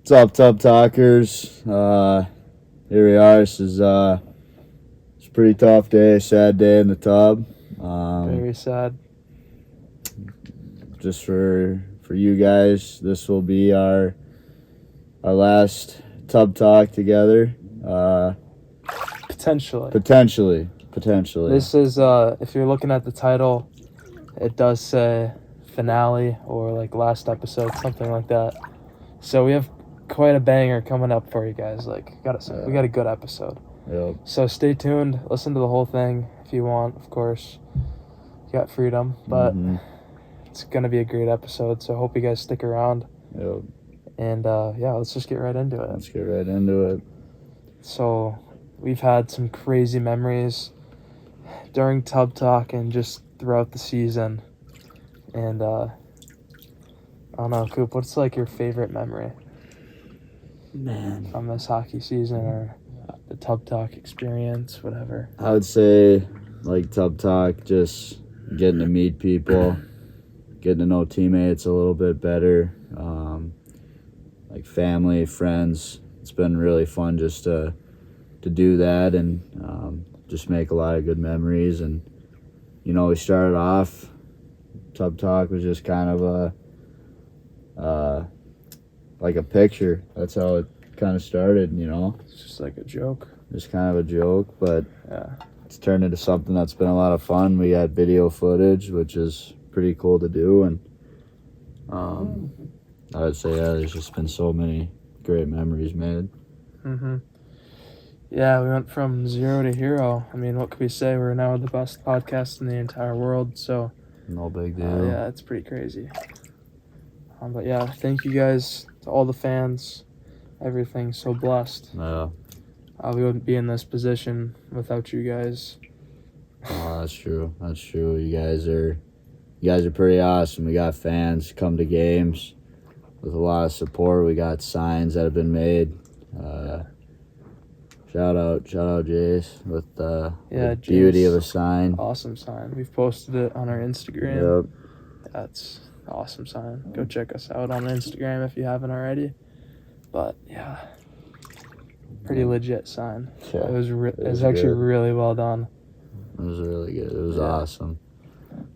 What's up, Tub Talkers? Here we are. This is it's a pretty tough day, sad day in the tub. Very sad. Just for you guys, this will be our last Tub Talk together. Potentially. Potentially. This is, if you're looking at the title, it does say finale or like last episode, something like that. So we have quite a banger coming up for you guys. Like, we got a good episode. Yep. So stay tuned. Listen to the whole thing if you want, of course. You got freedom, but it's going to be a great episode. So I hope you guys stick around. Yep. And yeah, let's just get right into it. Let's get right into it. So we've had some crazy memories during Tub Talk and just throughout the season. And I don't know, Coop, what's like your favorite memory Man, from this hockey season or the Tub Talk experience, whatever? I would say like Tub Talk, just getting to meet people, getting to know teammates a little bit better, like family, friends. It's been really fun just to do that and just make a lot of good memories. And we started off, Tub Talk was just kind of like a picture. That's how it kind of started. It's just like a joke. Just kind of a joke, but Yeah. it's turned into something that's been a lot of fun. We got video footage, which is pretty cool to do, and I would say there's just been so many great memories made. Yeah, we went from 0 to hero. I mean, what could we say? We're now the best podcast in the entire world, so No big deal. yeah, it's pretty crazy. But yeah, thank you guys to all the fans. Everything, so blessed. Yeah. We wouldn't be in this position without you guys. Oh, that's true. That's true. You guys are pretty awesome. We got fans come to games with a lot of support. We got signs that have been made. Shout out Jace with the beauty Jace. of a sign. Awesome sign. We've posted it on our Instagram. Yep. That's an awesome sign. Go check us out on Instagram if you haven't already. But yeah, pretty legit sign. Yeah, It was actually good. really well done. It was really good. It was Yeah. awesome.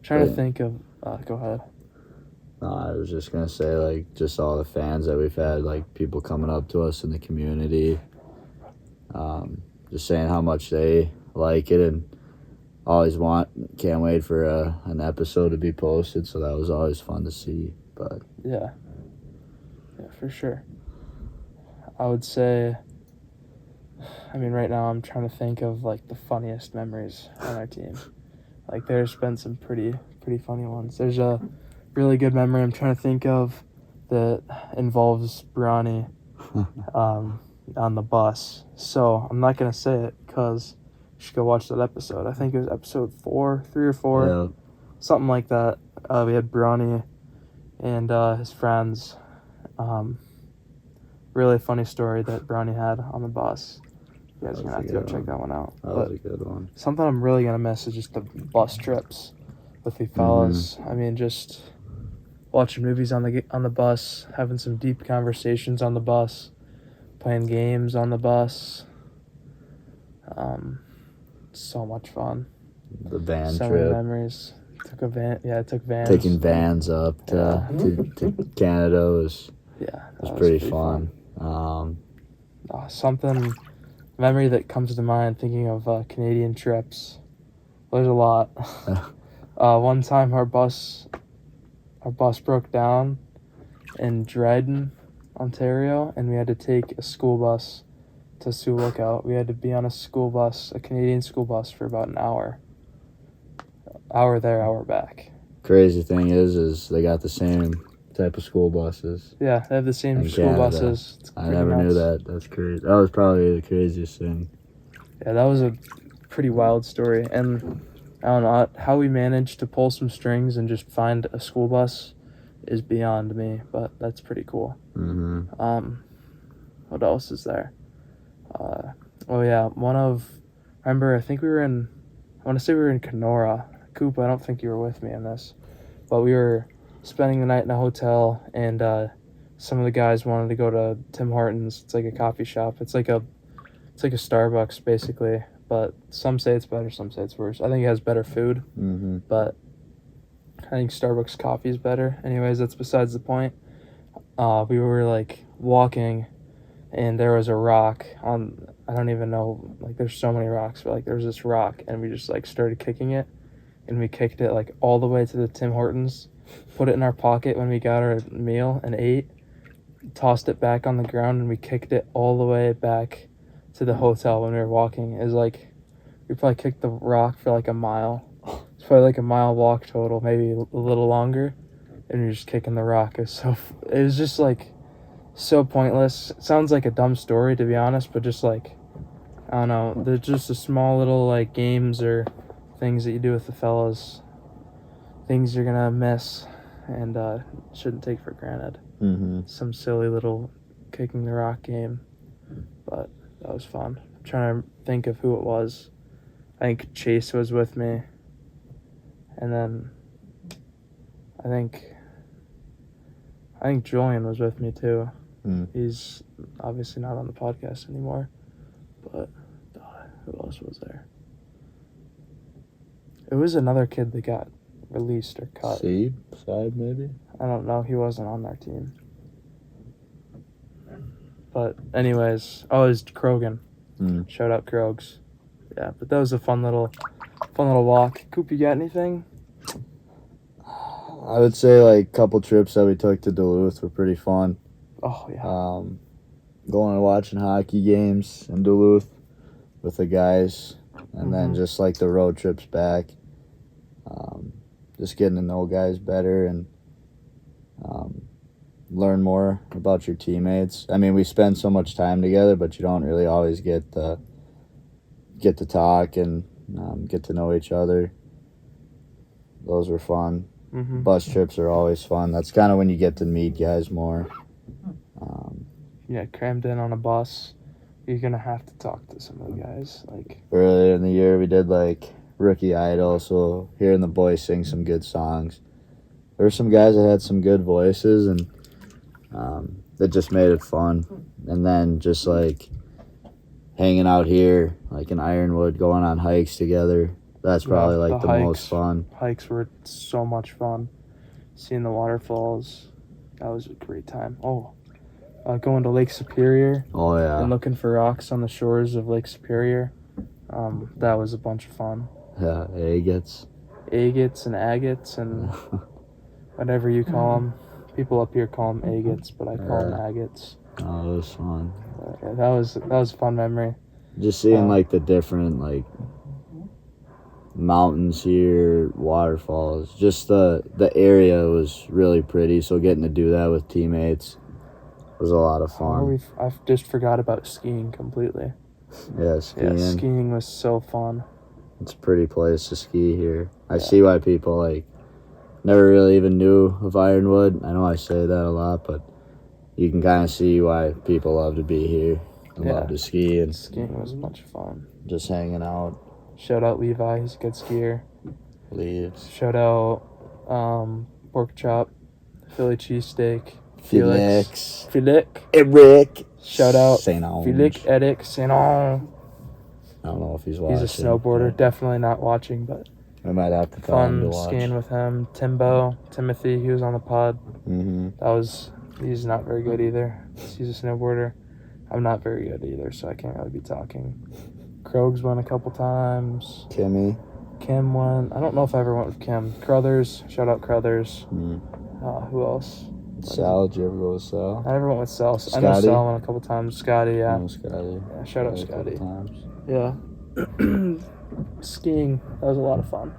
Trying to think of. Go ahead. I was just gonna say, like, just all the fans that we've had, like people coming up to us in the community, just saying how much they like it and can't wait for an episode to be posted. So that was always fun to see. But Yeah, for sure. I would say. I mean, right now I'm trying to think of like the funniest memories on our team. Like, there's been some pretty funny ones. There's a really good memory I'm trying to think of that involves Bronny on the bus. So I'm not gonna say it because you should go watch that episode. I think it was episode 3 or 4, yeah, something like that. We had Bronny and his friends. Really funny story that Bronny had on the bus. You guys are gonna have to go check that one out. that was a good one. Something I'm really gonna miss is just the bus trips with the fellas. I mean, just watching movies on the bus, having some deep conversations on the bus, playing games on the bus. So much fun. The van So many trip. memories. Took vans. Taking vans up to Canada was pretty fun. Something memory that comes to mind thinking of Canadian trips. There's a lot. One time our bus broke down in Dryden, Ontario, and we had to take a school bus to Sioux Lookout. We had to be on a Canadian school bus for about an hour. Hour there, hour back. Crazy thing is they got the same type of school buses. Yeah, they have the same in school Canada. buses. It's I pretty never knew nuts. that. That's crazy. That was probably the craziest thing. Yeah, that was a pretty wild story. And I don't know, how we managed to pull some strings and just find a school bus is beyond me, but that's pretty cool. What else is there? I think I want to say we were in Kenora. Coop, I don't think you were with me in this, but we were spending the night in a hotel, and some of the guys wanted to go to Tim Hortons. It's like a coffee shop. It's like a Starbucks basically, but some say it's better, some say it's worse. I think it has better food, but I think Starbucks coffee is better. Anyways, that's besides the point. We were like walking, and there was a rock on. I don't even know. Like, there's so many rocks, but like there was this rock, and we just like started kicking it, and we kicked it like all the way to the Tim Hortons, put it in our pocket when we got our meal and ate, tossed it back on the ground, and we kicked it all the way back to the hotel when we were walking. It was like we probably kicked the rock for like a mile. It's probably like a mile walk total, maybe a little longer, and you're just kicking the rock. It was just like so pointless. It sounds like a dumb story, to be honest, but just like, I don't know, there's just a small little like games or things that you do with the fellas, things you're gonna miss and shouldn't take for granted. Some silly little kicking the rock game, but that was fun. I'm trying to think of who it was. I think Chase was with me, and then I think Julian was with me too. He's obviously not on the podcast anymore, but who else was there? It was another kid that got released or cut. Side maybe? I don't know. He wasn't on our team. But anyways, it was Krogan. Shout out Krogs. Yeah, but that was a fun little walk. Coop, you got anything? I would say like a couple trips that we took to Duluth were pretty fun. Oh yeah. Going and watching hockey games in Duluth with the guys, and then just like the road trips back. Just getting to know guys better and learn more about your teammates. I mean, we spend so much time together, but you don't really always get to talk and get to know each other. Those were fun. Bus trips are always fun. That's kind of when you get to meet guys more. Yeah, crammed in on a bus, you're gonna have to talk to some of the guys. Like earlier in the year, we did like Rookie Idol, so hearing the boys sing some good songs. There were some guys that had some good voices, and that just made it fun. And then just like hanging out here, like in Ironwood, going on hikes together. That's probably like the most fun. Hikes were so much fun. Seeing the waterfalls, that was a great time. Going to Lake Superior. Oh yeah. And looking for rocks on the shores of Lake Superior. That was a bunch of fun. Yeah, agates and agates and whatever you call them. People up here call them agates, but I call them agates. Oh, it was fun. Yeah, that was a fun memory. Just seeing like the different like mountains here, waterfalls. Just the area was really pretty. So getting to do that with teammates was a lot of fun. I just forgot about skiing completely. Yeah, skiing. Yeah, skiing was so fun. It's a pretty place to ski here. I see why people like never really even knew of Ironwood. I know I say that a lot, but you can kind of see why people love to be here and love to ski. And skiing was a bunch of fun. Just hanging out. Shout out Levi, he's a good skier. Leaves. Shout out pork chop, Philly cheesesteak, Felix. Eric. Shout out Saint-Onge. Felix Eric Saint-Onge. I don't know if he's watching. He's a snowboarder, definitely not watching, but we might have to tell him to fun watch. skiing with him. Timothy, he was on the pod. He's not very good either. He's a snowboarder. I'm not very good either, so I can't really be talking. Krogs went a couple times. Kim went. I don't know if I ever went with Kim. Crothers. Shout out Crothers. Who else? Sal, did you ever go with Sal? I never went with Sal. Scotty? I know Sal went a couple times. Scotty, yeah. Oh, Scotty. Yeah, shout out Scotty. Times. Yeah. Skiing. That was a lot of fun.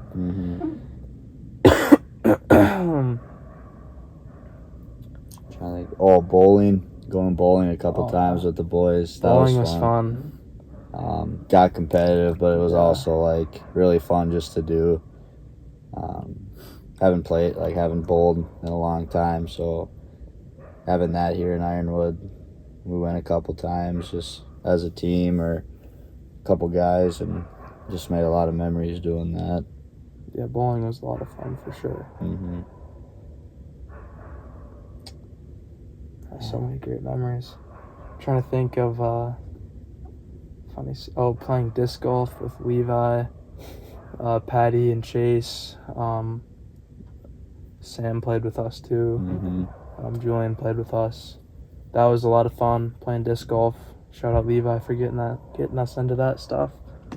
Trying to think. Bowling. Going bowling a couple times with the boys. That bowling was fun. Got competitive, but it was also like really fun just to do. Haven't bowled in a long time, so having that here in Ironwood, we went a couple times just as a team or a couple guys, and just made a lot of memories doing that. Yeah, bowling was a lot of fun for sure. So many great memories. Trying to think of playing disc golf with Levi, Patty and Chase. Sam played with us too. Mm-hmm. Julian played with us. That was a lot of fun playing disc golf. Shout out Levi for getting us into that stuff.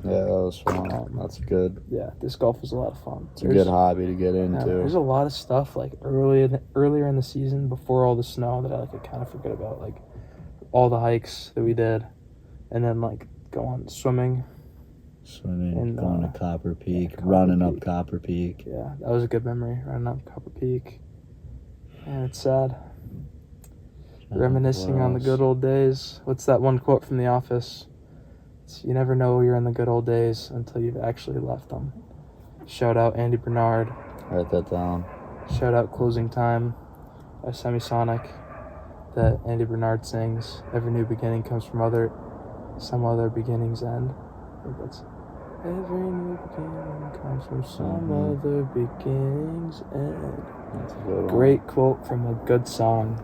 Yeah, that was fun. That's good. Yeah, disc golf was a lot of fun. It's a good hobby to get into. There's a lot of stuff like earlier in the season before all the snow that I kind of forget about, like all the hikes that we did, and then like going swimming. And going to Copper Peak, running up Copper Peak. Yeah, that was a good memory, running up Copper Peak. And it's sad. Reminiscing on the good old days. What's that one quote from The Office? You never know you're in the good old days until you've actually left them. Shout out Andy Bernard. Write that down. Shout out Closing Time by Semisonic that Andy Bernard sings. Every new beginning comes from some other beginning's end. I think that's every new beginning comes from some other beginning's end. That's a good one. Great quote from a good song.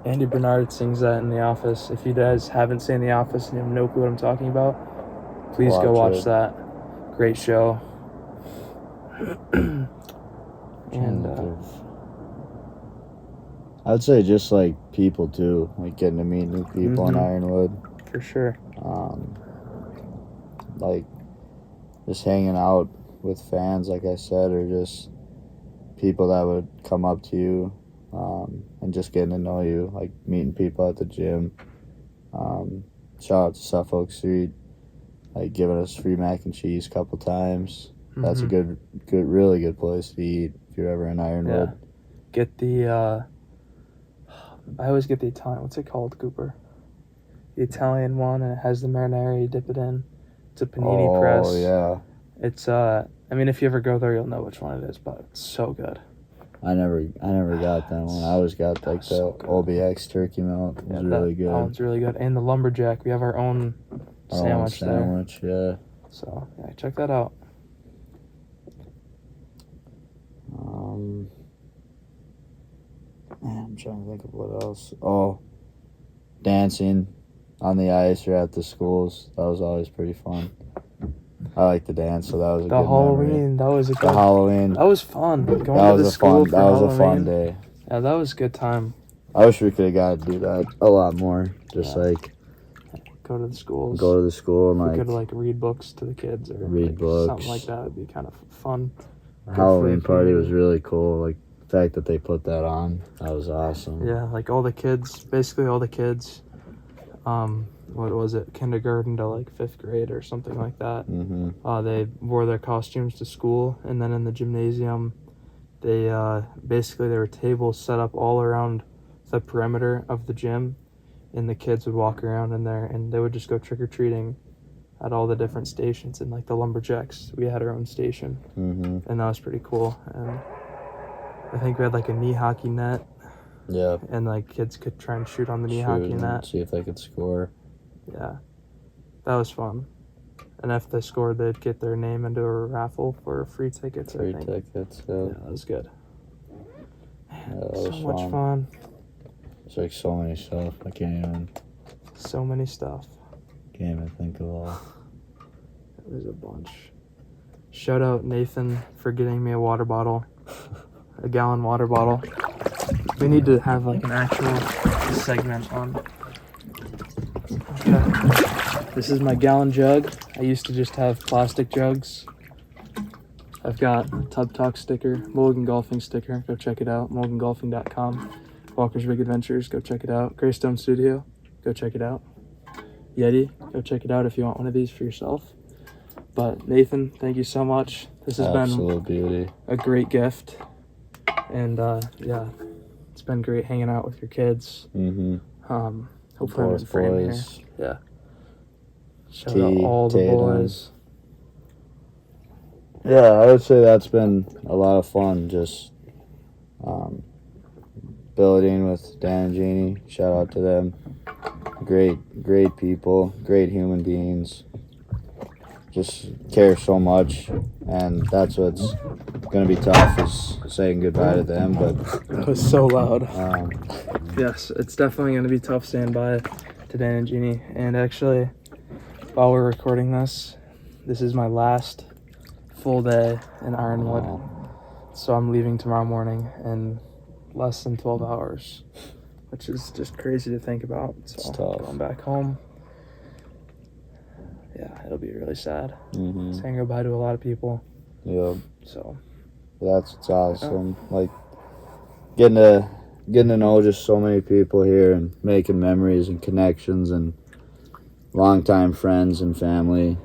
Andy Bernard sings that in The Office. If you guys haven't seen The Office and you have no clue what I'm talking about, please go watch that. Great show. And I would say just like people too, like getting to meet new people in Ironwood. For sure. Like just hanging out with fans, like I said, or just people that would come up to you. And just getting to know you, like meeting people at the gym. Shout out to Suffolk Street, like giving us free mac and cheese a couple times. That's a good, really good place to eat if you're ever in Ironwood. Yeah. Get the, I always get the Italian, what's it called, Cooper? The Italian one, and it has the marinara, you dip it in. It's a panini press. Oh, yeah. It's, I mean, if you ever go there, you'll know which one it is, but it's so good. I never got that one. I always got like the OBX turkey melt. It was really good. That one's really good. And the Lumberjack, we have our own sandwich there. Yeah. So yeah, check that out. I'm trying to think of what else. Oh, dancing on the ice or at the schools. That was always pretty fun. I like to dance, so that was a good Halloween, memory. that was a good. The Halloween. That was fun. Going That to the school for was Halloween. a fun day. Yeah, that was a good time. I wish we could have got to do that a lot more. Just like go to the schools. Go to the school and we could like read books to the kids or read books. Something like that would be kind of fun. Halloween party was really cool. Like the fact that they put that on, that was awesome. Yeah, like all the kids, basically all the kids. What was it? Kindergarten to like 5th grade or something like that. They wore their costumes to school, and then in the gymnasium, they basically there were tables set up all around the perimeter of the gym, and the kids would walk around in there, and they would just go trick or treating at all the different stations. And like the Lumberjacks, we had our own station, and that was pretty cool. And I think we had like a knee hockey net. Yeah. And like kids could try and shoot on the knee hockey net. See if they could score. Yeah. That was fun. And if they scored, they'd get their name into a raffle for free tickets, I think. Tickets, yeah. That was good. Man, that so was much fun. It's like so many stuff. I can't even. So many stuff. Can't even think of all. There's a bunch. Shout out Nathan for getting me a water bottle. A gallon water bottle. We need to have like an actual segment on. Okay. This is my gallon jug. I used to just have plastic jugs. I've got a Tub Talk sticker, Mulligan Golfing sticker. Go check it out. MulliganGolfing.com. Walker's Big Adventures. Go check it out. Greystone Studio. Go check it out. Yeti. Go check it out if you want one of these for yourself. But Nathan, thank you so much. This has been a great gift. And yeah, it's been great hanging out with your kids. Hopefully I'm in frame here. Yeah. Shout out all the boys. Yeah, I would say that's been a lot of fun. Just building with Dan and Jeannie. Shout out to them. Great people. Great human beings. just care so much, and that's what's gonna be tough is saying goodbye to them. But It was so loud. um, Yes, it's definitely going to be tough saying bye to Dan and Jeannie. And actually, while we're recording this is my last full day in Ironwood. So I'm leaving tomorrow morning in less than 12 hours, which is just crazy to think about. So It's tough. going back home, yeah, it'll be really sad. mhm. Saying goodbye to a lot of people. Yeah, So that's what's awesome. Like getting to know just so many people here and making memories and connections and longtime friends and family.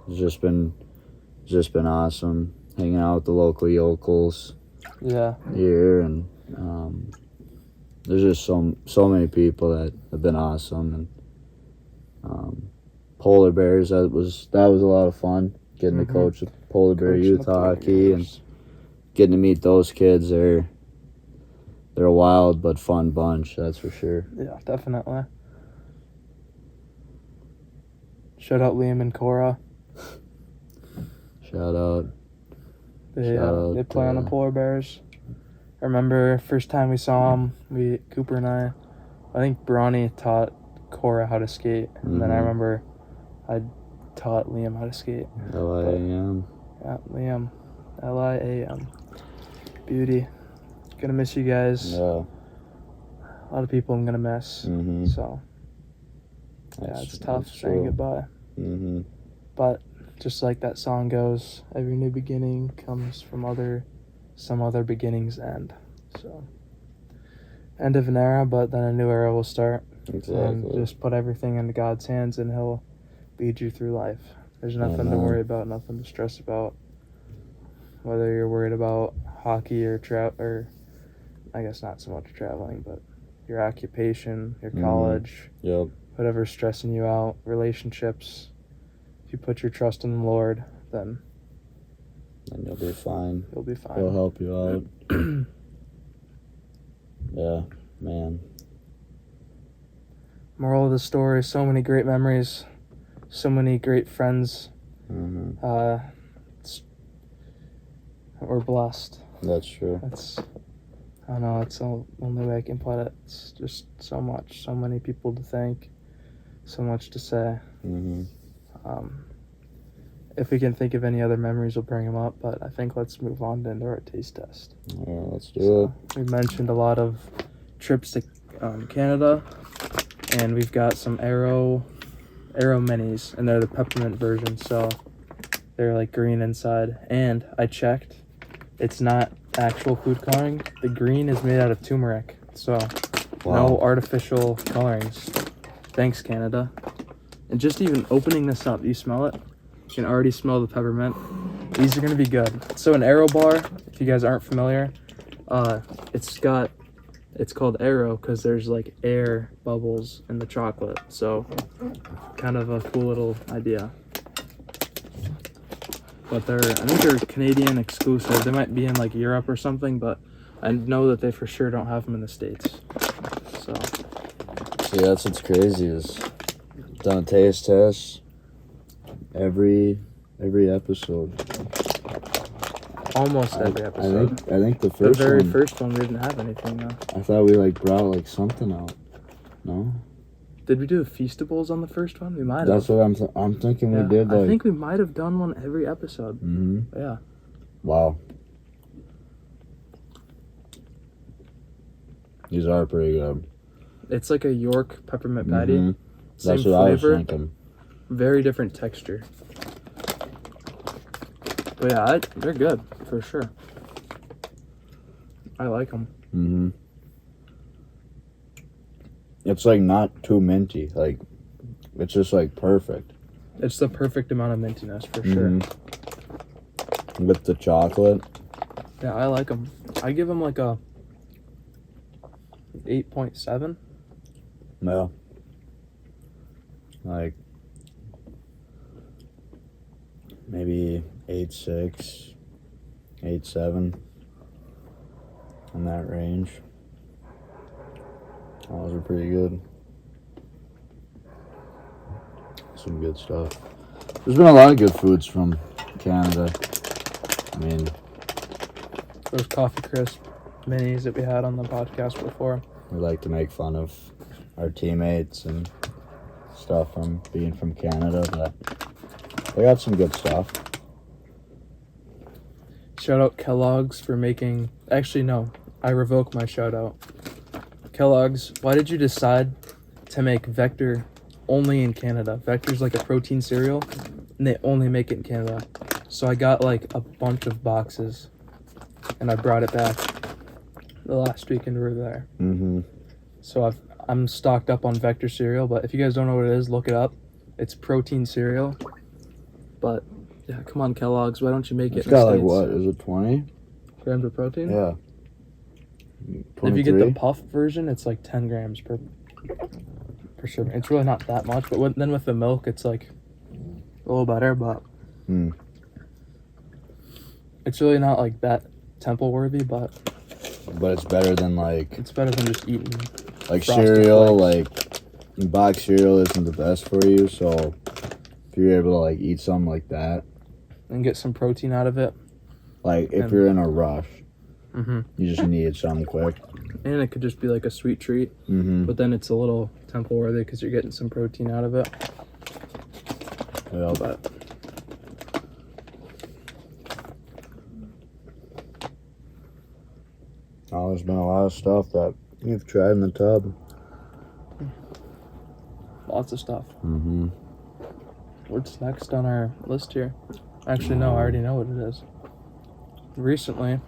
It's just been awesome hanging out with the local yokels yeah, here, and there's just so many people that have been awesome. And Polar Bears, that was a lot of fun getting to coach with Polar Bear coaching youth the Polar hockey and Bears. getting to meet those kids. They're a wild but fun bunch, that's for sure. Yeah, definitely. Shout out Liam and Cora. Shout out. They Shout out, they play on the Polar Bears. I remember first time we saw them, Cooper and I think Bronny taught Cora how to skate, and then I remember I taught Liam how to skate. LIAM. Yeah, Liam, LIAM, beauty. Gonna miss you guys. Yeah. A lot of people I'm gonna miss. Mm-hmm. So yeah, it's tough saying goodbye. Mm-hmm. But just like that song goes, every new beginning comes from some other beginning's end. So end of an era, but then a new era will start. Exactly. And just put everything into God's hands, and He'll lead you through life. There's nothing to worry about, nothing to stress about. Whether you're worried about hockey or I guess not so much traveling, but your occupation, your college, Yep. whatever's stressing you out, relationships. If you put your trust in the Lord, then And you'll be fine. you'll be fine. He'll help you out. Yeah, man. Moral of the story, so many great memories, so many great friends. Mm-hmm. We're blessed. That's true. I don't know, it's the only way I can put it. It's just so much, so many people to thank, so much to say. Mm-hmm. If we can think of any other memories, we'll bring them up, but I think let's move on into our taste test. All right, let's do it. We mentioned a lot of trips to Canada, and we've got some Aero minis, and they're the peppermint version, so they're like green inside. And I checked, it's not actual food coloring. The green is made out of turmeric, so no artificial colorings. Thanks, Canada. And just even opening this up, you smell it? You can already smell the peppermint. These are gonna be good. So an Aero bar, if you guys aren't familiar, it's called Aero because there's like air bubbles in the chocolate. So kind of a cool little idea. But I think they're Canadian exclusive. They might be in like Europe or something, but I know that they for sure don't have them in the States. So See, that's what's crazy is done a taste test every episode. almost every episode. I think the The first very one, first one we didn't have anything though. I thought we like brought like something out. No, Did we do the Feastables on the first one? We might have. that's what I'm thinking. Yeah, We did like. I think we might have done one every episode. Mm-hmm. Yeah. Wow. These are pretty good. It's like a York peppermint patty. Mhm. Same That's what I was flavor, thinking. very different texture. But yeah, they're good for sure. I like them. Mm-hmm. It's like not too minty. Like, it's just like perfect. It's the perfect amount of mintiness for sure. Mhm. With the chocolate. Yeah, I like them. I give them like a 8.7. Yeah. Like maybe 8.6, 8.7 in that range. Those are pretty good. Some good stuff. There's been a lot of good foods from Canada. I mean, Those coffee crisp minis that we had on the podcast before. we like to make fun of our teammates and stuff from being from Canada, but they got some good stuff. Shout out Kellogg's for making. Actually, no, I revoke my shout out. Kellogg's, why did you decide to make Vector only in Canada? Vector's like a protein cereal, and they only make it in Canada. So I got like a bunch of boxes, and I brought it back the last weekend we were there. Mm-hmm. So I'm stocked up on Vector cereal, but if you guys don't know what it is, look it up. It's protein cereal. But yeah, come on, Kellogg's, why don't you make It's it in the got like States? what? Is it 20? Grams of protein? Yeah. If you get the 23? puff version, it's like 10 grams per serving. It's really not that much, but then with the milk, it's like a little better, but it's really not like that temple worthy, but it's better than like it's better than just eating. Frosted Flakes. cereal. Like box cereal isn't the best for you, so if you're able to like eat something like that, And get some protein out of it. like if And- you're in a rush, Mm-hmm. you just need something quick. And it could just be like a sweet treat, Mm-hmm. but then it's a little temple worthy because you're getting some protein out of it. Yeah, But there's been a lot of stuff that you've tried in the tub. lots of stuff. Mm-hmm. What's next on our list here? Actually, no, I already know what it is. Recently,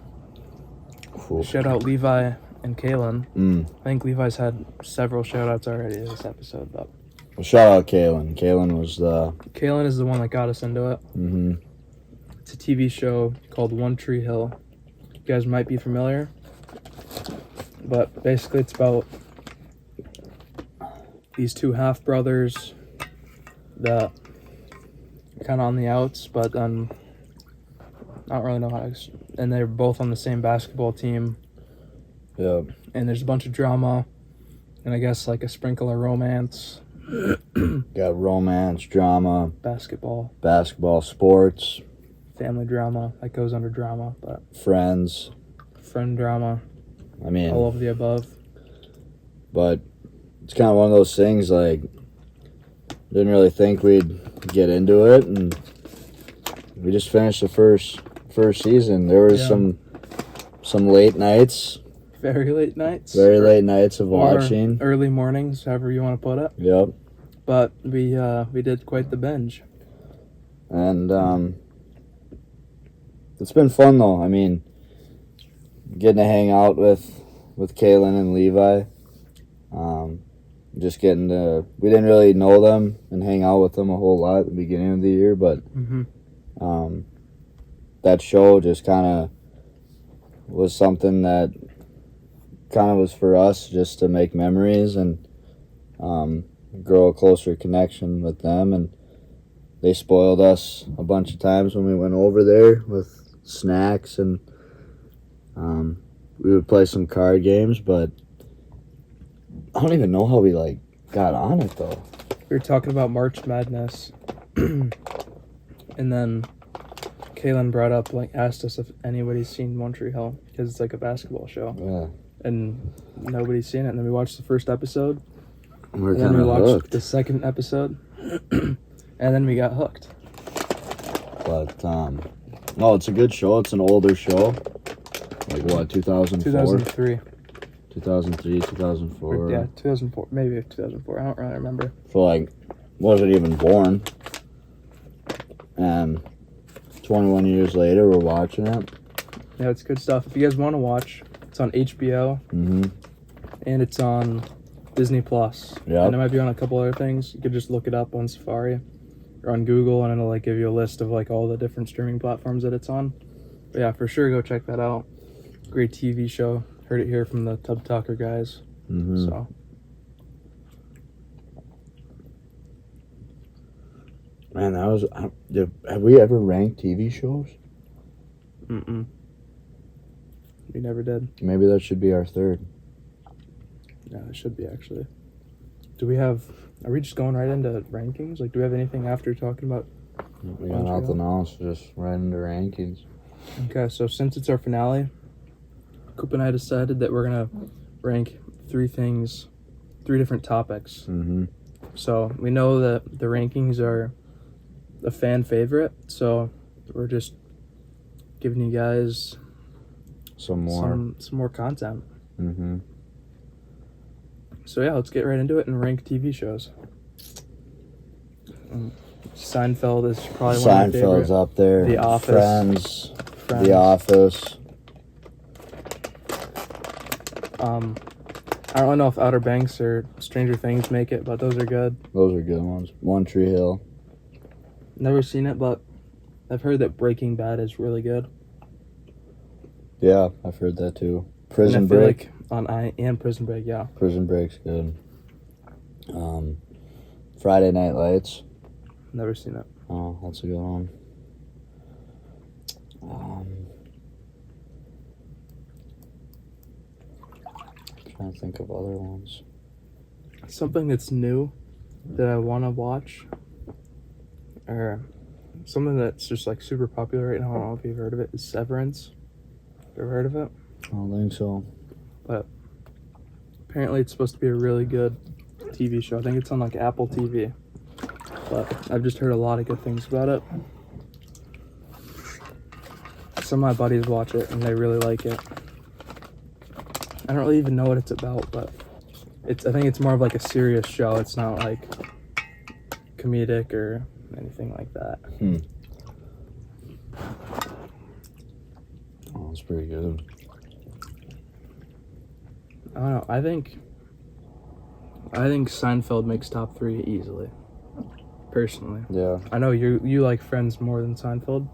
Cool. shout out Levi and Kalen. Mm. I think Levi's had several shout outs already this episode, but Well, shout out Kalen. Kalen was the. Kalen is the one that got us into it. Mm-hmm. It's a TV show called One Tree Hill. You guys might be familiar, but basically it's about these two half brothers that kind of on the outs, but then I don't really know how to. And they're both on the same basketball team, Yeah. and there's a bunch of drama, and I guess like a sprinkle of romance, Got romance, drama, basketball, basketball, sports, family drama that goes under drama, but friends. friend drama, I mean, all of the above. but it's kind of one of those things, like, didn't really think we'd get into it, and we just finished the first season. There was Yeah. some late nights, Very late nights. very late nights of Or watching. early mornings, however you want to put it. Yep. But we did quite the binge. And it's been fun though. I mean, getting to hang out with Kaylin and Levi. Just getting to, we didn't really know them and hang out with them a whole lot at the beginning of the year, but Mm-hmm. that show just kind of was something that kind of was for us just to make memories and grow a closer connection with them. And they spoiled us a bunch of times when we went over there with snacks, and we would play some card games, but I don't even know how we like got on it though. We were talking about March Madness, and then Kaylin brought up, like, asked us if anybody's seen One Tree Hill because it's like a basketball show, Yeah, and nobody's seen it. And then we watched the first episode, we're and then kind we of watched hooked. the second episode, and then we got hooked. But no, it's a good show. It's an older show. Like what, 2004? 2003. 2003, 2004. Yeah, 2004, maybe 2004. I don't really remember. So like, wasn't even born. And 21 years later, we're watching it. Yeah, it's good stuff. If you guys want to watch, it's on HBO. Mm-hmm. And it's on Disney Plus. Yep. And it might be on a couple other things. You could just look it up on Safari or on Google, and it'll like give you a list of like all the different streaming platforms that it's on. But yeah, for sure, go check that out. Great TV show. Heard it here from the Tub Talker guys. Mm-hmm. So Man, that was. Have we ever ranked TV shows? we never did. Maybe that should be our third. Yeah, it should be actually. Do we have? Are we just going right into rankings? Like, do we have anything after talking about We got nothing else, just right into rankings. Okay, so since it's our finale, Coop and I decided that we're gonna rank 3 different topics. Mm-hmm. So we know that the rankings are a fan favorite, so we're just giving you guys Some more. some more content. Mm-hmm. So yeah, let's get right into it and rank TV shows. Seinfeld is probably one of my Seinfeld's favorite. up there. The Office. Friends. Friends. The Office. I don't know if Outer Banks or Stranger Things make it, but those are good. Those are good ones. One Tree Hill. Never seen it, but I've heard that Breaking Bad is really good. Yeah, I've heard that too. Prison and I feel Break. And Prison Break, yeah. Prison Break's good. Friday Night Lights. Never seen it. Oh, that's a good one. Trying to think of other ones. Something that's new that I want to watch, or something that's just like super popular right now. I don't know if you've heard of it. Is Severance. Ever heard of it? I don't think so. But apparently, it's supposed to be a really good TV show. I think it's on like Apple TV. But I've just heard a lot of good things about it. Some of my buddies watch it and they really like it. I don't really even know what it's about, but I think it's more of like a serious show. It's not like comedic or anything like that. Oh, that's pretty good. I don't know. I think Seinfeld makes top 3 easily. Personally. Yeah. I know you like Friends more than Seinfeld,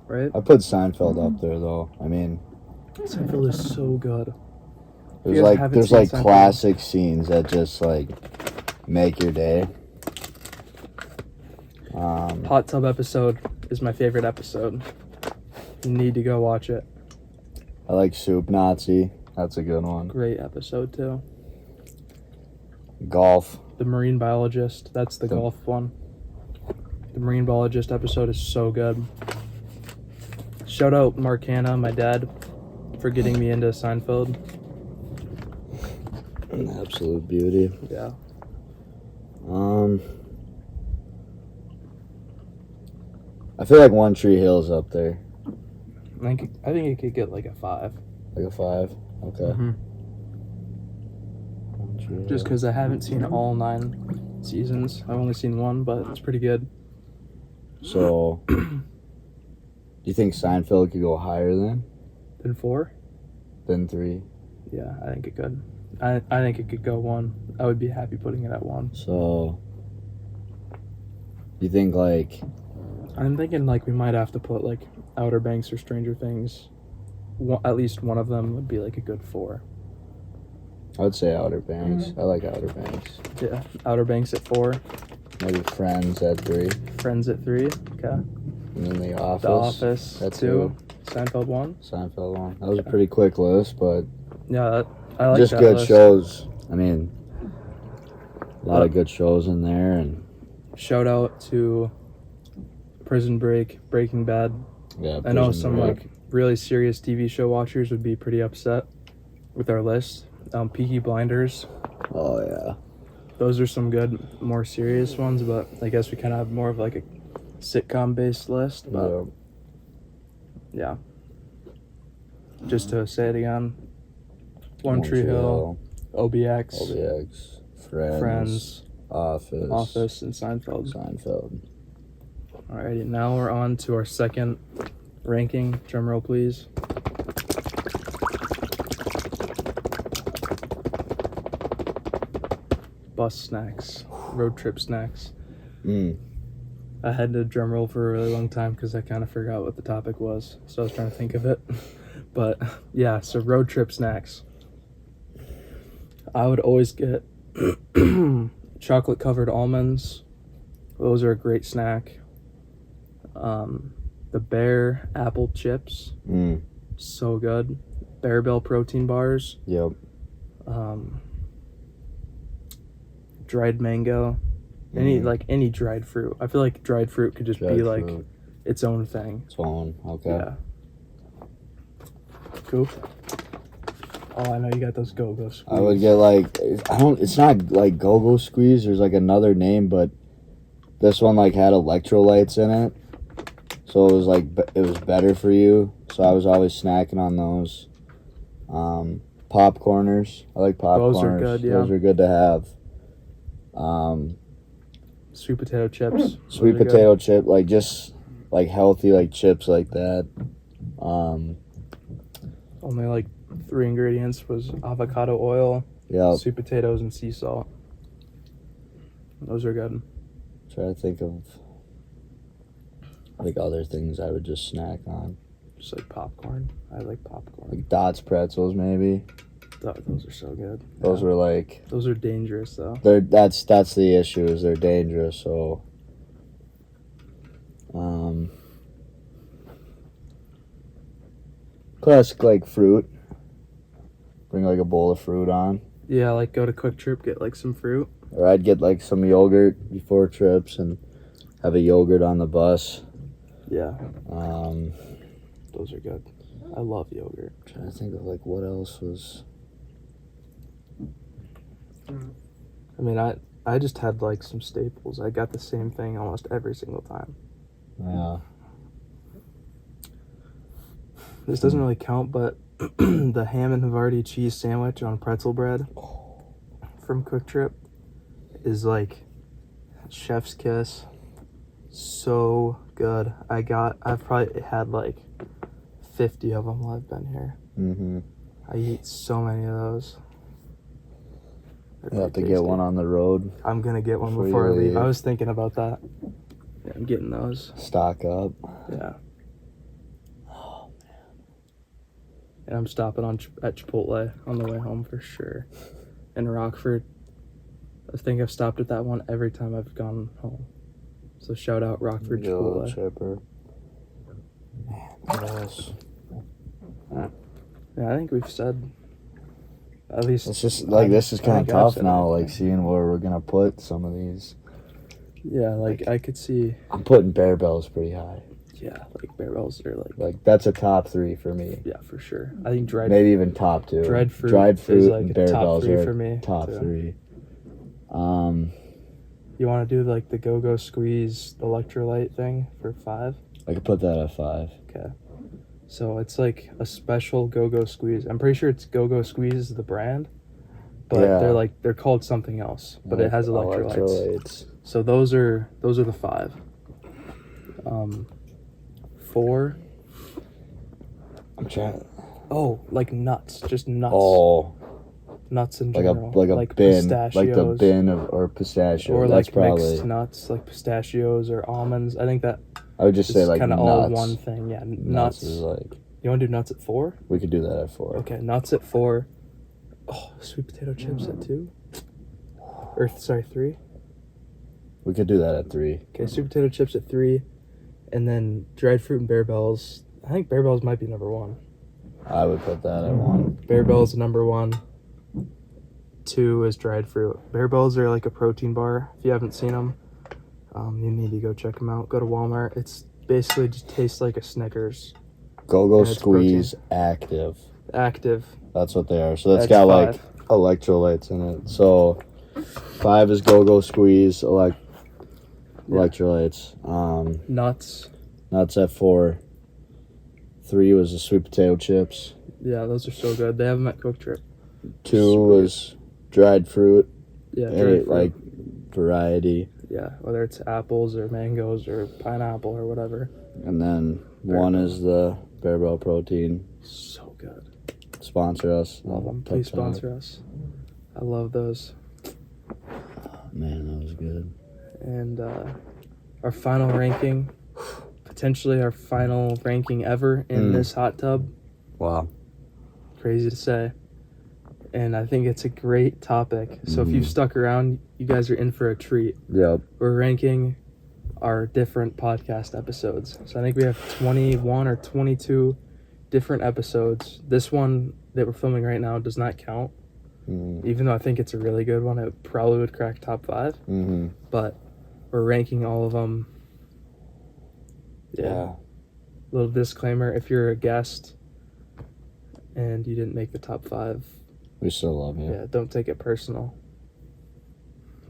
right? I put Seinfeld up there though. I mean, Seinfeld is so good. there's like classic scenes that just like make your day. Hot tub episode is my favorite episode. You need to go watch it. I like Soup Nazi. That's a good one. Great episode too. Golf. The Marine Biologist. That's the golf one. The Marine Biologist episode is so good. Shout out Mark Hanna, my dad, for getting me into Seinfeld. An absolute beauty. Yeah. I feel like One Tree Hill's up there. I think it could get like a 5. Like a 5? Okay. Mhm. One Tree Just Hill. because I haven't seen all 9 seasons. I've only seen 1, but it's pretty good. So, do you think Seinfeld could go higher Then 4? than 3? Yeah, I think it could. I think it could go 1. I would be happy putting it at 1. So, you think like I'm thinking like we might have to put like Outer Banks or Stranger Things. At least one of them would be like a good 4. I would say Outer Banks. I like Outer Banks. Yeah, Outer Banks at 4. Maybe Friends at 3. Friends at 3. Okay. And then The Office. The Office at 2. Seinfeld 1. Seinfeld 1. That was a pretty quick list, but Yeah, I like just that good list. shows. I mean, a lot of good shows in there, and Shout out to Prison Break, Breaking Bad. yeah. I know Prison some Break. like really serious TV show watchers would be pretty upset with our list. Peaky Blinders. Oh yeah. Those are some good, more serious ones, but I guess we kind of have more of like a sitcom-based list. But yeah. Just to say it again, One Tree Hill, OBX, Friends, Office, and Seinfeld. Alrighty, now we're on to our second ranking. Drum roll, please. Bus snacks, road trip snacks. I had to drum roll for a really long time because I kind of forgot what the topic was, so I was trying to think of it. But yeah, so road trip snacks. I would always get chocolate covered almonds. Those are a great snack. The Bear apple chips, so good. Bear Bell protein bars. Yep. Dried mango. Any dried fruit. I feel like dried fruit could just be like fruit. its own thing. Its own. Okay. Yeah. Cool. Oh, I know you got those Go-Go Squeeze. I would get like it's not like Go-Go Squeeze. There's like another name, but this one like had electrolytes in it, so it was like it was better for you. So I was always snacking on those. Popcorners. I like popcorners. Those are good. Yeah. Those are good to have. Sweet potato chips. Sweet potato chip, like just like healthy like chips like that. Only like 3 ingredients was avocado oil, Yeah. sweet potatoes, and sea salt. Those are good. Try to think of like other things I would just snack on. Just like popcorn. I like popcorn. Like Dots pretzels maybe. Those are so good. Those Yeah. were like Those are dangerous though. that's the issue is they're dangerous, so classic like fruit. Bring like a bowl of fruit on. Yeah, like go to Quick Trip, get like some fruit. Or I'd get like some yogurt before trips and have a yogurt on the bus. Yeah, Um those are good. I love yogurt. Trying to think of like what else was. I mean, I just had like some staples. I got the same thing almost every single time. Yeah. This doesn't really count, but the ham and Havarti cheese sandwich on pretzel bread from Quick Trip is like chef's kiss. So good. I've probably had like 50 of them while I've been here. Mm-hmm. I eat so many of those. They're You have to pretty get tasty. one on the road. I'm gonna get one before before I you leave. leave. I was thinking about that. Yeah, I'm getting those. Stock up. Yeah. And I'm stopping at Chipotle on the way home for sure. In Rockford. I think I've stopped at that one every time I've gone home. So shout out Rockford Good old Chipotle. chipper. Man, what else? Yeah, I think we've said at least. It's just like this is I kind of think I've tough said now, everything. like seeing where we're gonna put some of these. Yeah, like I could see. I'm putting Bear Bells pretty high. Yeah, like Bear Bells are Like that's a top 3 for me. yeah, for sure. I think dried Maybe even top 2. dried fruit is like and a Bear top Bells 3 are for me, top too. 3. You want to do like the Go-Go Squeeze electrolyte thing for 5? I could put that at 5. Okay. So it's like a special Go-Go Squeeze. I'm pretty sure it's Go-Go Squeeze is the brand, but Yeah. they're called something else. But it has electrolytes. Electrolytes. So those are the 5. 4. I'm trying. Oh, like nuts, just nuts. Oh, Nuts in like general. a bin, pistachios, like the bin or pistachio. or That's like probably. mixed nuts, like pistachios or almonds. I think that I would just it's say like kind of nuts. all one thing. Yeah, nuts. is like You want to do nuts at 4? we could do that at 4. Okay, nuts at 4. Oh, sweet potato chips at 2. Or sorry, 3. We could do that at 3. Okay, sweet potato chips at 3, and then dried fruit and Bear Bells. I think Bear Bells might be number 1. I would put that at 1. Bear Bells number 1. 2 is dried fruit. Bear Bells are like a protein bar. If you haven't seen them, you need to go check them out. Go to Walmart. It's basically just tastes like a Snickers. Go-Go And it's Squeeze Active. Active. That's what they are. So that's That's got 5. like electrolytes in it. So 5 is Go-Go Squeeze electrolytes. Nuts. Nuts at 4. 3 was the sweet potato chips. Yeah, those are so good. They have them at Quick Trip. 2 was dried fruit. Yeah, Any, dried fruit. like variety. Yeah, whether it's apples or mangoes or pineapple or whatever. And then Bear 1 Bells. is the Bear Bell Protein. So good. Sponsor us. Love them. Top Please top. sponsor us. I love those. Man, that was good. And our final ranking, potentially our final ranking ever in this hot tub. Wow. Crazy to say. And I think it's a great topic. So if you've stuck around, you guys are in for a treat. Yep. We're ranking our different podcast episodes. So I think we have 21 or 22 different episodes. This one that we're filming right now does not count. Even though I think it's a really good one, it probably would crack top 5. Mm-hmm. But we're ranking all of them. Yeah. Little disclaimer: if you're a guest and you didn't make the top 5, We still love you. yeah, don't take it personal.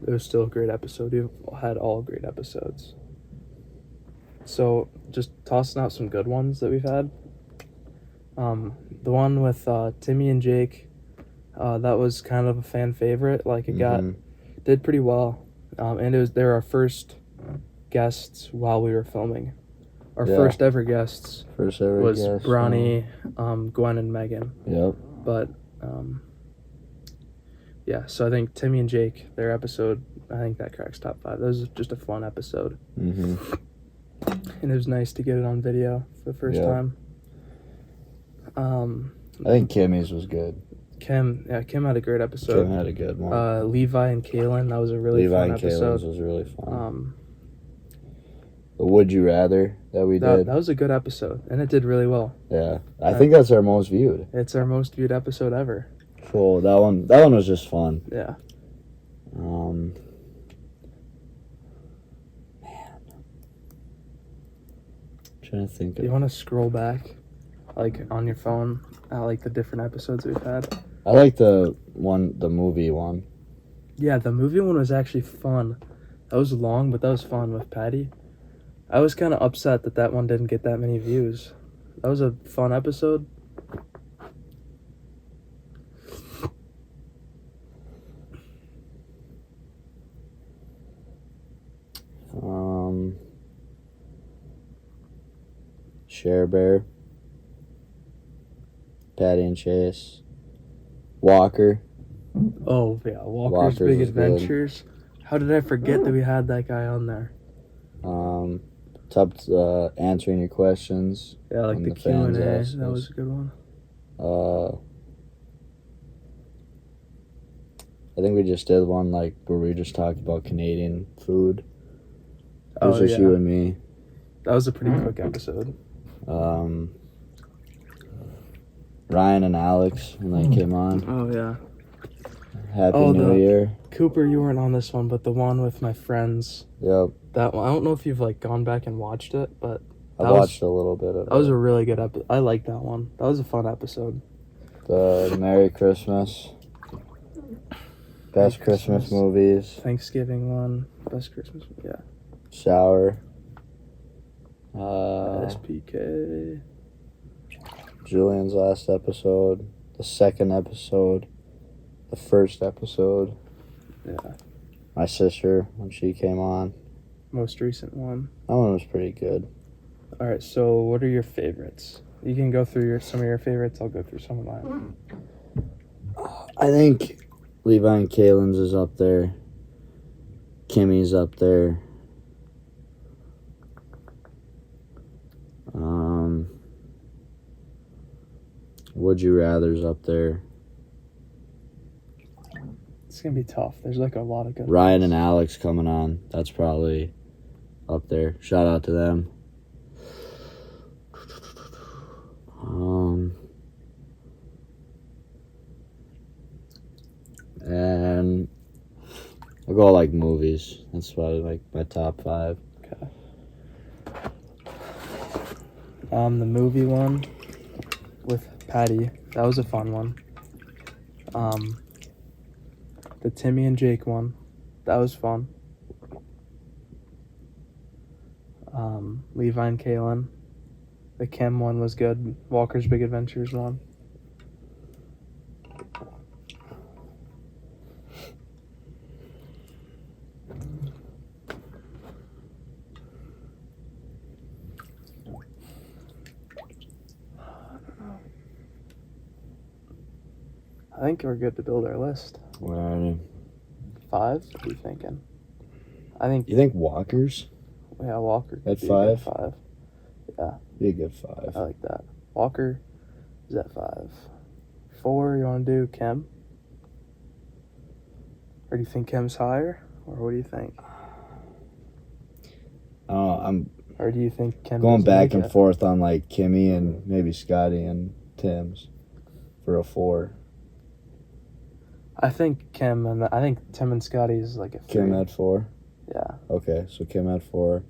It was still a great episode. You had all great episodes. So just tossing out some good ones that we've had. The one with Timmy and Jake, that was kind of a fan favorite. Like it did pretty well, and they were our first guests while we were filming. Our first ever guests First ever was guest. Bronny, Gwen, and Megan. Yep. But yeah, so I think Timmy and Jake, their episode, I think that cracks top 5. That was just a fun episode. Mm-hmm. And it was nice to get it on video for the first time. I think Kimmy's was good. Kim had a great episode. Kim had a good one. Levi and Kaylin, that was a really Levi fun and episode. Kaylin's was really fun. The Would You Rather that we did. That was a good episode, and it did really well. Yeah, I think that's our most viewed. It's our most viewed episode ever. Cool. That one was just fun. Yeah. Man. I'm trying to think Do you want to scroll back, like on your phone, at like the different episodes we've had? I like the movie one. Yeah, the movie one was actually fun. That was long, but that was fun with Patty. I was kind of upset that one didn't get that many views. That was a fun episode. Share Bear, Patty and Chase, Walker. Oh yeah, Walker's Big was good. Adventures. How did I forget that we had that guy on there? Top answering your questions. Yeah, like when the fans Q&A. ask That us. was a good one. I think we just did one like where we just talked about Canadian food. It was just you and me. That was a pretty quick episode. Ryan and Alex when they came on. Oh yeah. Happy New Year. Cooper, you weren't on this one, but the one with my friends. Yep. That one. I don't know if you've like gone back and watched it, but I watched a little bit of it. that was a really good episode. I like that one. That was a fun episode. The Merry Christmas. Best Christmas movies. Thanksgiving one. Best Christmas. Yeah. Shower. SPK. Julian's last episode. The second episode. The first episode. Yeah. My sister when she came on. Most recent one. That one was pretty good. All right. So, what are your favorites? You can go through some of your favorites. I'll go through some of mine. I think Levi and Kaylin's is up there. Kimmy's up there. Would You Rather's up there. It's gonna be tough. There's like a lot of good. Ryan ones. and Alex coming on. That's probably up there. Shout out to them. And I'll go like movies. That's probably like my top 5. Okay. The movie one with Patty. That was a fun one. The Timmy and Jake one. That was fun. Levi and Kaylin. The Kim one was good. Walker's Big Adventures one. I think we're good to build our list. Alrighty. 5? What are you thinking? I think, You think Walker's? yeah, Walker could At be a good 5? 5. Yeah, Be a good 5. I like that. Walker is at 5. 4, you want to do Kim? Or do you think Kim's higher? Or what do you think? I'm Or do you think Kim going doesn't back make and it? forth on like Kimmy and maybe Scotty and Tim's for a 4. I think Tim and Scotty is like a 3. Kim at 4. Yeah. Okay, so Kim at 4,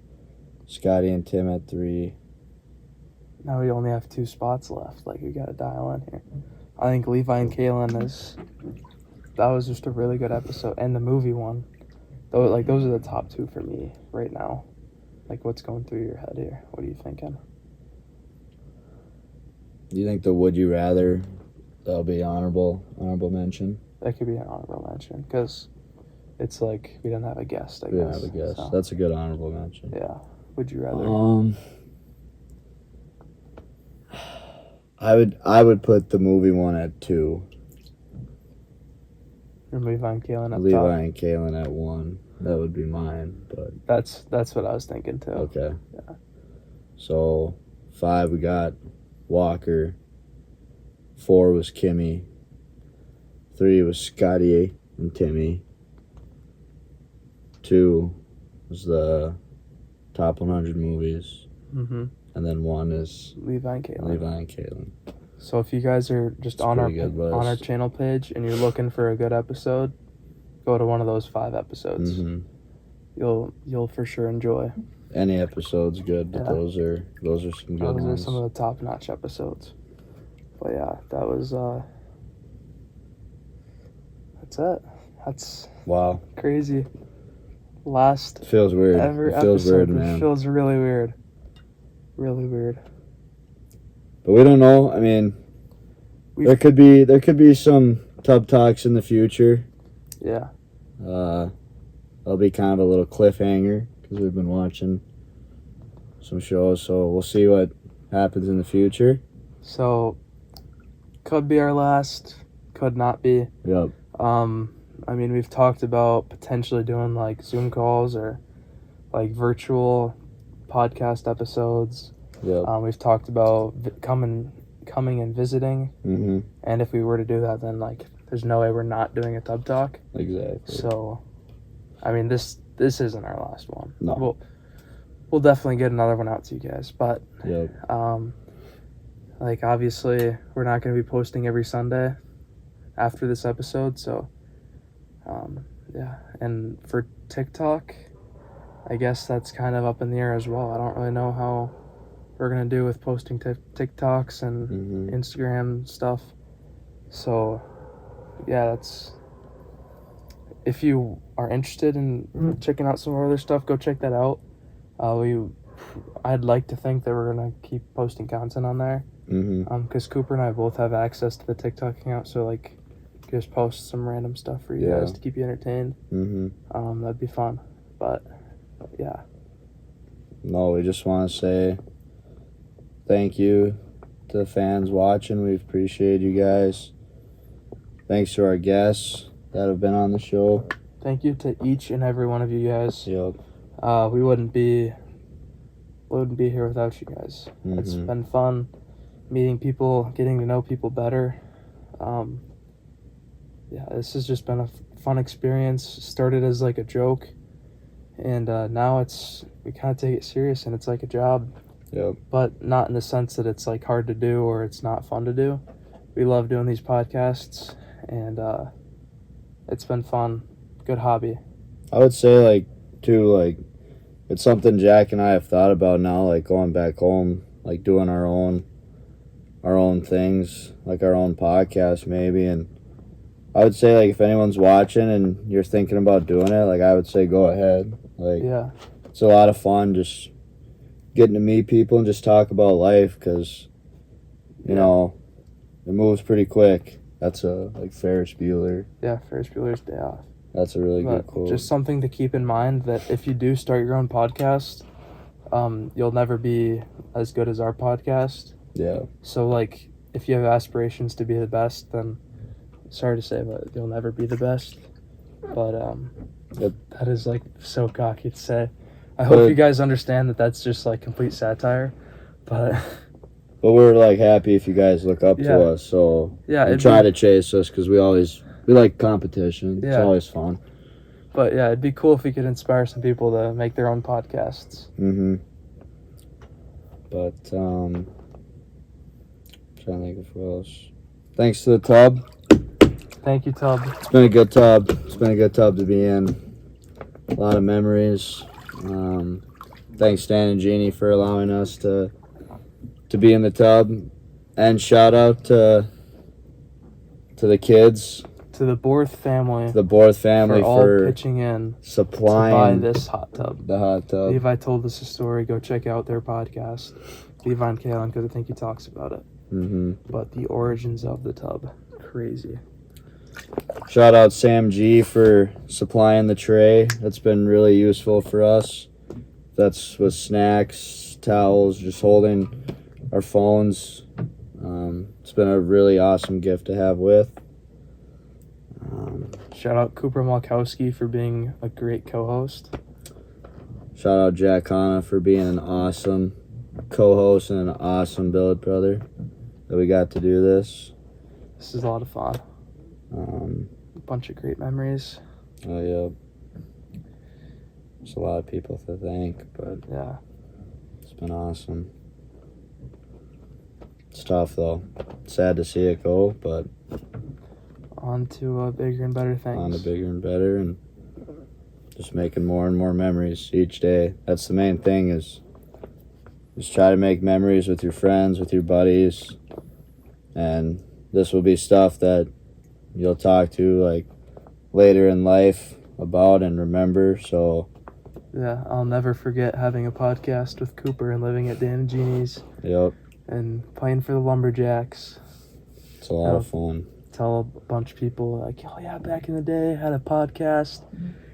Scotty and Tim at 3. Now we only have 2 spots left. Like, we got to dial in here. I think Levi and Kaylin that was just a really good episode. And the movie one. Those are the top 2 for me right now. Like, what's going through your head here? What are you thinking? Do you think the Would You Rather, that'll be honorable mention? That could be an honorable mention because it's like we didn't have a guest, I We guess. don't have a guess. So, That's a good honorable mention. yeah. Would you rather? I would put the movie one at 2. And Levi and Kaylin up Levi top. and Kaylin at 1. That would be mine, but That's what I was thinking too. okay. Yeah. So 5 we got Walker. 4 was Kimmy. 3 was Scotty and Timmy. 2 was the top 100 movies, Mm-hmm. and then 1 is Levi and Kaylin. Levi and Kaylin. So if you guys are just It's on pretty good list. our channel page and you're looking for a good episode, go to one of those 5 episodes. Mm-hmm. You'll for sure enjoy. Any episode's good, but Yeah. those are some good Those are ones. some of the top notch episodes. But yeah, that was that's it. That's Wow, crazy. Last it feels weird. ever It feels episode. weird, It man. feels really weird. Really weird. But we don't know. I mean, there could be some Tub Talks in the future. Yeah. That'll be kind of a little cliffhanger because we've been watching some shows, so we'll see what happens in the future. So could be our last, could not be. Yep. I mean, we've talked about potentially doing like Zoom calls or like virtual podcast episodes. Yep. We've talked about coming and visiting, Mm-hmm. and if we were to do that, then like there's no way we're not doing a Tub Talk. Exactly. So, I mean, this isn't our last one. No. We'll definitely get another one out to you guys, but Yep. like obviously we're not going to be posting every Sunday after this episode, so yeah. And for TikTok, I guess that's kind of up in the air as well. I don't really know how we're going to do with posting TikToks and Mm-hmm. Instagram stuff. So yeah, that's, if you are interested in checking out some of our other stuff, go check that out. I'd like to think that we're gonna keep posting content on there. Mm-hmm. Because Cooper and I both have access to the TikTok account, so like just post some random stuff for you Yeah. guys to keep you entertained. Mm-hmm. That'd be fun. But yeah. No, we just want to say thank you to the fans watching. We appreciate you guys. Thanks to our guests that have been on the show. Thank you to each and every one of you guys. Yep. We wouldn't be here without you guys. It's Mhm. been fun meeting people, getting to know people better. Yeah, this has just been a fun experience. Started as like a joke, and now we kind of take it serious, and it's like a job. Yep. But not in the sense that it's like hard to do or it's not fun to do. We love doing these podcasts, and it's been fun. Good hobby. I would say, like, too, like, it's something Jack and I have thought about now, like, going back home, like, doing our own things, like our own podcast maybe. And I would say, like, if anyone's watching and you're thinking about doing it, like, I would say go ahead. Like, Yeah. it's a lot of fun just getting to meet people and just talk about life, because, you know, it moves pretty quick. That's like Ferris Bueller. Yeah, Ferris Bueller's Day Off. That's a really good But quote. just something to keep in mind, that if you do start your own podcast, you'll never be as good as our podcast. Yeah. So, like, if you have aspirations to be the best, then sorry to say, but you'll never be the best. But Yep. that is, like, so cocky to say. I hope But- you guys understand that that's just, like, complete satire. But, But we're, like, happy if you guys look up Yeah. to us, so yeah, and it'd try be, to chase us, because we like competition. It's Yeah. always fun. but yeah, it'd be cool if we could inspire some people to make their own podcasts. Mm-hmm. But trying to think of what else. Thanks to the Tub. Thank you, Tub. It's been a good tub. It's been a good tub to be in. A lot of memories. Thanks, Stan and Jeannie, for allowing us to be in the tub. And shout out to the kids, To the Borth family. the Borth family, for all for pitching in to buy supplying this hot tub. the hot tub. Levi told us a story. Go check out their podcast, Levi and Kalen, because I think he talks about it. hmm But the origins of the tub, crazy. Shout out Sam G for supplying the tray. That's been really useful for us. That's with snacks, towels, just holding our phones. It's been a really awesome gift to have with. Shout out Cooper Malkowski for being a great co-host. Shout out Jack Hanna for being an awesome co-host and an awesome billet brother that we got to do this. This is a lot of fun. A bunch of great memories. Oh yeah, there's a lot of people to thank, but Yeah. it's been awesome. It's tough though. Sad to see it go, but On to bigger and better things. on to bigger and better, and just making more and more memories each day. That's the main thing, is just try to make memories with your friends, with your buddies, and this will be stuff that you'll talk to like later in life about and remember. So Yeah, I'll never forget having a podcast with Cooper and living at Dan and Jeannie's yep, and playing for the Lumberjacks. it's a lot of fun. Tell a bunch of people like, oh yeah, back in the day, I had a podcast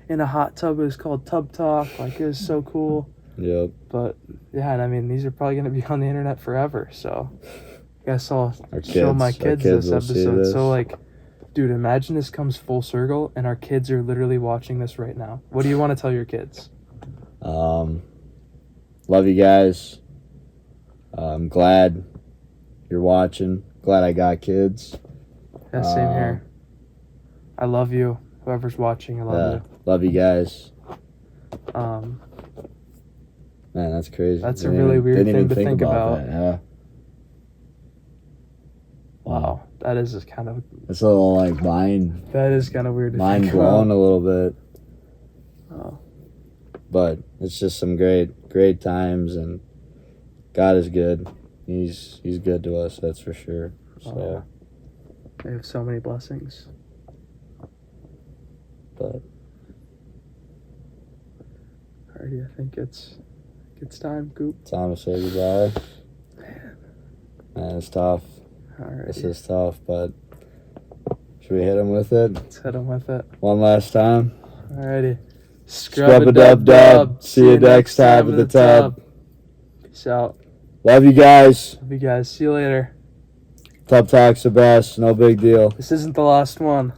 in a hot tub. It was called Tub Talk. Like, it was so cool. Yep, But yeah, and I mean, these are probably gonna be on the internet forever. So I guess I'll our show my kids kids this will see episode. this. So like, dude, imagine this comes full circle and our kids are literally watching this right now. What do you want to tell your kids? Love you guys. I'm glad you're watching. Glad I got kids. Yeah, same here. I love you. Whoever's watching, I love Love you guys. you. Man, that's crazy. That's a really weird didn't thing even to think about. That. Yeah. Wow, that is just kind of It's a little like mind weird to think blown about. a little bit. Oh, But it's just some great times, and God is good. He's good to us, that's for sure. So, yeah. They have so many blessings. but Alrighty, I think it's time, Goop. time to say goodbye. Man, it's tough. This Alrighty, is tough, but should we hit him with it let's hit them with it. one last time? Alrighty. Scrub-a-dub-dub. See you next time at the tub. Peace out. Love you guys. Love you guys. See you later. Tub Talk's the best. No big deal. This isn't the last one.